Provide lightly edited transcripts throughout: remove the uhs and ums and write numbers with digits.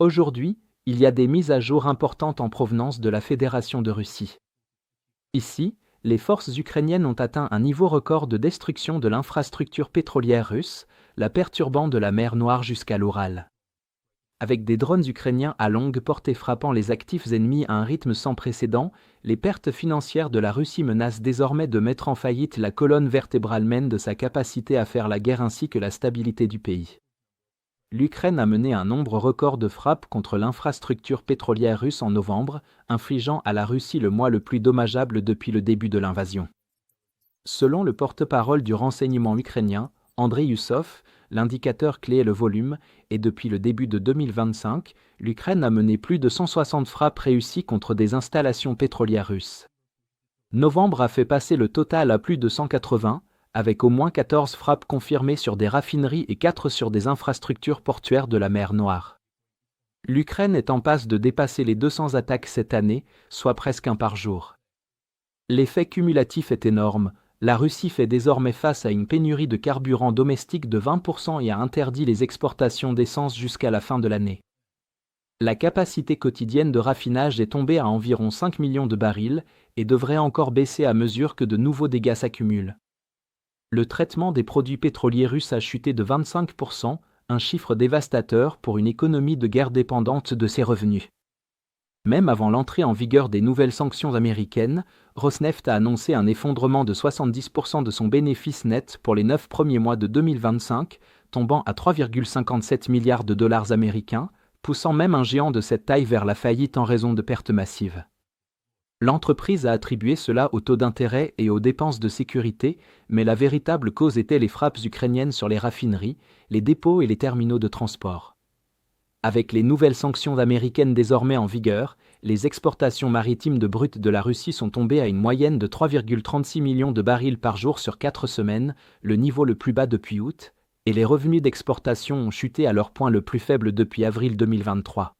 Aujourd'hui, il y a des mises à jour importantes en provenance de la Fédération de Russie. Ici, les forces ukrainiennes ont atteint un niveau record de destruction de l'infrastructure pétrolière russe, la perturbant de la mer Noire jusqu'à l'Oural. Avec des drones ukrainiens à longue portée frappant les actifs ennemis à un rythme sans précédent, les pertes financières de la Russie menacent désormais de mettre en faillite la colonne vertébrale même de sa capacité à faire la guerre ainsi que la stabilité du pays. L'Ukraine a mené un nombre record de frappes contre l'infrastructure pétrolière russe en novembre, infligeant à la Russie le mois le plus dommageable depuis le début de l'invasion. Selon le porte-parole du renseignement ukrainien, Andriy Yussov, l'indicateur clé est le volume, et depuis le début de 2025, l'Ukraine a mené plus de 160 frappes réussies contre des installations pétrolières russes. Novembre a fait passer le total à plus de 180, avec au moins 14 frappes confirmées sur des raffineries et 4 sur des infrastructures portuaires de la mer Noire. L'Ukraine est en passe de dépasser les 200 attaques cette année, soit presque un par jour. L'effet cumulatif est énorme. La Russie fait désormais face à une pénurie de carburant domestique de 20% et a interdit les exportations d'essence jusqu'à la fin de l'année. La capacité quotidienne de raffinage est tombée à environ 5 millions de barils et devrait encore baisser à mesure que de nouveaux dégâts s'accumulent. Le traitement des produits pétroliers russes a chuté de 25%, un chiffre dévastateur pour une économie de guerre dépendante de ses revenus. Même avant l'entrée en vigueur des nouvelles sanctions américaines, Rosneft a annoncé un effondrement de 70% de son bénéfice net pour les 9 premiers mois de 2025, tombant à 3,57 milliards de dollars américains, poussant même un géant de cette taille vers la faillite en raison de pertes massives. L'entreprise a attribué cela aux taux d'intérêt et aux dépenses de sécurité, mais la véritable cause était les frappes ukrainiennes sur les raffineries, les dépôts et les terminaux de transport. Avec les nouvelles sanctions américaines désormais en vigueur, les exportations maritimes de brut de la Russie sont tombées à une moyenne de 3,36 millions de barils par jour sur 4 semaines, le niveau le plus bas depuis août, et les revenus d'exportation ont chuté à leur point le plus faible depuis avril 2023.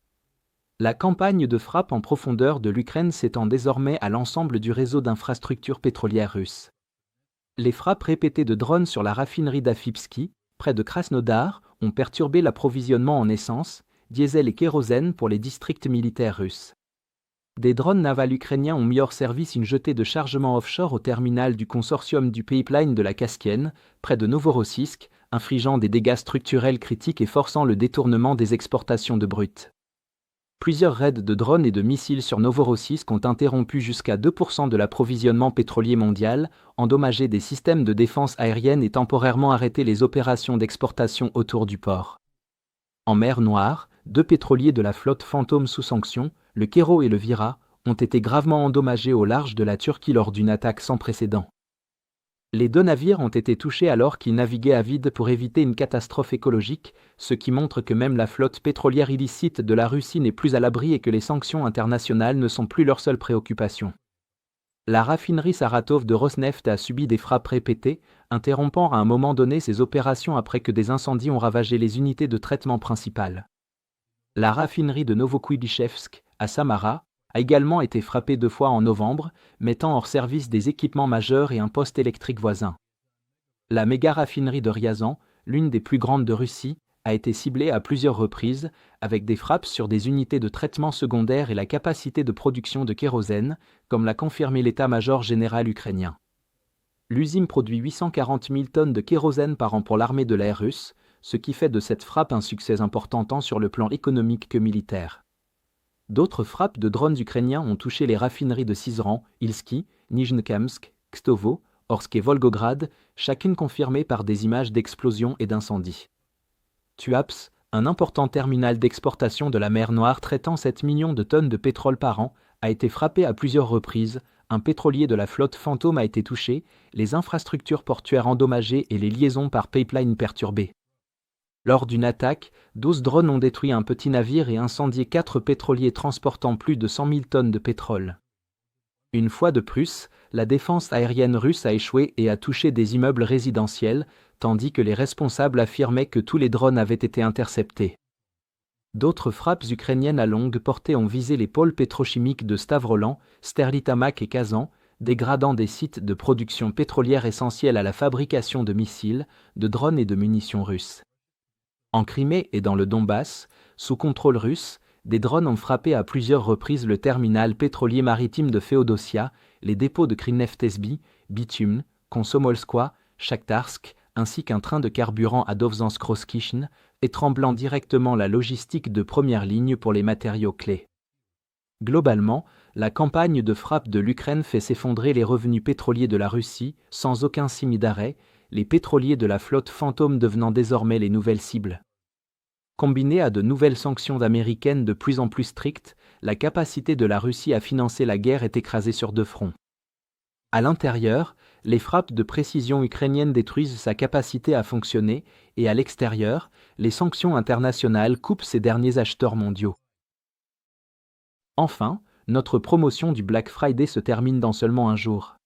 La campagne de frappe en profondeur de l'Ukraine s'étend désormais à l'ensemble du réseau d'infrastructures pétrolières russes. Les frappes répétées de drones sur la raffinerie d'Afipski, près de Krasnodar, ont perturbé l'approvisionnement en essence, diesel et kérosène pour les districts militaires russes. Des drones navals ukrainiens ont mis hors service une jetée de chargement offshore au terminal du consortium du pipeline de la Caspienne, près de Novorossiysk, infligeant des dégâts structurels critiques et forçant le détournement des exportations de brut. Plusieurs raids de drones et de missiles sur Novorossiysk ont interrompu jusqu'à 2% de l'approvisionnement pétrolier mondial, endommagé des systèmes de défense aérienne et temporairement arrêté les opérations d'exportation autour du port. En mer Noire, 2 pétroliers de la flotte Fantôme sous sanction, le Kero et le Vira, ont été gravement endommagés au large de la Turquie lors d'une attaque sans précédent. Les 2 navires ont été touchés alors qu'ils naviguaient à vide pour éviter une catastrophe écologique, ce qui montre que même la flotte pétrolière illicite de la Russie n'est plus à l'abri et que les sanctions internationales ne sont plus leur seule préoccupation. La raffinerie Saratov de Rosneft a subi des frappes répétées, interrompant à un moment donné ses opérations après que des incendies ont ravagé les unités de traitement principales. La raffinerie de Novokuibychevsk, à Samara, a également été frappée 2 fois en novembre, mettant hors service des équipements majeurs et un poste électrique voisin. La méga-raffinerie de Ryazan, l'une des plus grandes de Russie, a été ciblée à plusieurs reprises, avec des frappes sur des unités de traitement secondaire et la capacité de production de kérosène, comme l'a confirmé l'état-major général ukrainien. L'usine produit 840 000 tonnes de kérosène par an pour l'armée de l'air russe, ce qui fait de cette frappe un succès important tant sur le plan économique que militaire. D'autres frappes de drones ukrainiens ont touché les raffineries de Syzran, Ilski, Nijnekamsk, Kstovo, Orsk et Volgograd, chacune confirmée par des images d'explosions et d'incendies. Tuapse, un important terminal d'exportation de la mer Noire traitant 7 millions de tonnes de pétrole par an, a été frappé à plusieurs reprises, un pétrolier de la flotte Fantôme a été touché, les infrastructures portuaires endommagées et les liaisons par pipeline perturbées. Lors d'une attaque, 12 drones ont détruit un petit navire et incendié 4 pétroliers transportant plus de 100 000 tonnes de pétrole. Une fois de plus, la défense aérienne russe a échoué et a touché des immeubles résidentiels, tandis que les responsables affirmaient que tous les drones avaient été interceptés. D'autres frappes ukrainiennes à longue portée ont visé les pôles pétrochimiques de Stavrolan, Sterlitamak et Kazan, dégradant des sites de production pétrolière essentiels à la fabrication de missiles, de drones et de munitions russes. En Crimée et dans le Donbass, sous contrôle russe, des drones ont frappé à plusieurs reprises le terminal pétrolier maritime de Féodossia, les dépôts de Krneft-SB, Bitume, Komsomolskoye, Chakhtarsk, ainsi qu'un train de carburant à Dovzhansk-Roskilde, étranglant directement la logistique de première ligne pour les matériaux clés. Globalement, la campagne de frappe de l'Ukraine fait s'effondrer les revenus pétroliers de la Russie, sans aucun signe d'arrêt, les pétroliers de la flotte fantôme devenant désormais les nouvelles cibles. Combinée à de nouvelles sanctions américaines de plus en plus strictes, la capacité de la Russie à financer la guerre est écrasée sur deux fronts. À l'intérieur, les frappes de précision ukrainiennes détruisent sa capacité à fonctionner, et à l'extérieur, les sanctions internationales coupent ces derniers acheteurs mondiaux. Enfin, notre promotion du Black Friday se termine dans seulement un jour.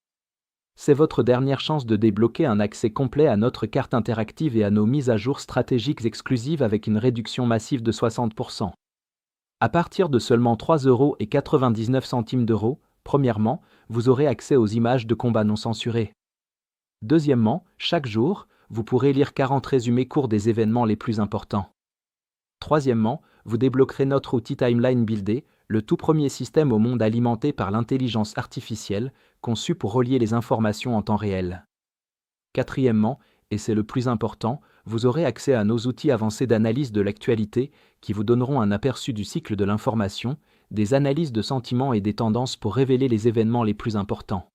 C'est votre dernière chance de débloquer un accès complet à notre carte interactive et à nos mises à jour stratégiques exclusives avec une réduction massive de 60%. À partir de seulement 3,99 €, premièrement, vous aurez accès aux images de combats non censurées. Deuxièmement, chaque jour, vous pourrez lire 40 résumés courts des événements les plus importants. Troisièmement, vous débloquerez notre outil Timeline Builder, le tout premier système au monde alimenté par l'intelligence artificielle, conçu pour relier les informations en temps réel. Quatrièmement, et c'est le plus important, vous aurez accès à nos outils avancés d'analyse de l'actualité qui vous donneront un aperçu du cycle de l'information, des analyses de sentiments et des tendances pour révéler les événements les plus importants.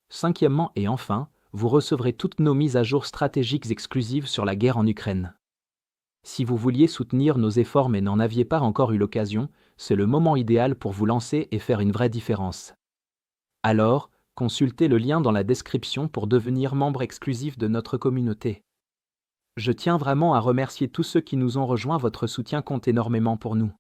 Cinquièmement et enfin, vous recevrez toutes nos mises à jour stratégiques exclusives sur la guerre en Ukraine. Si vous vouliez soutenir nos efforts mais n'en aviez pas encore eu l'occasion, c'est le moment idéal pour vous lancer et faire une vraie différence. Alors, consultez le lien dans la description pour devenir membre exclusif de notre communauté. Je tiens vraiment à remercier tous ceux qui nous ont rejoints, votre soutien compte énormément pour nous.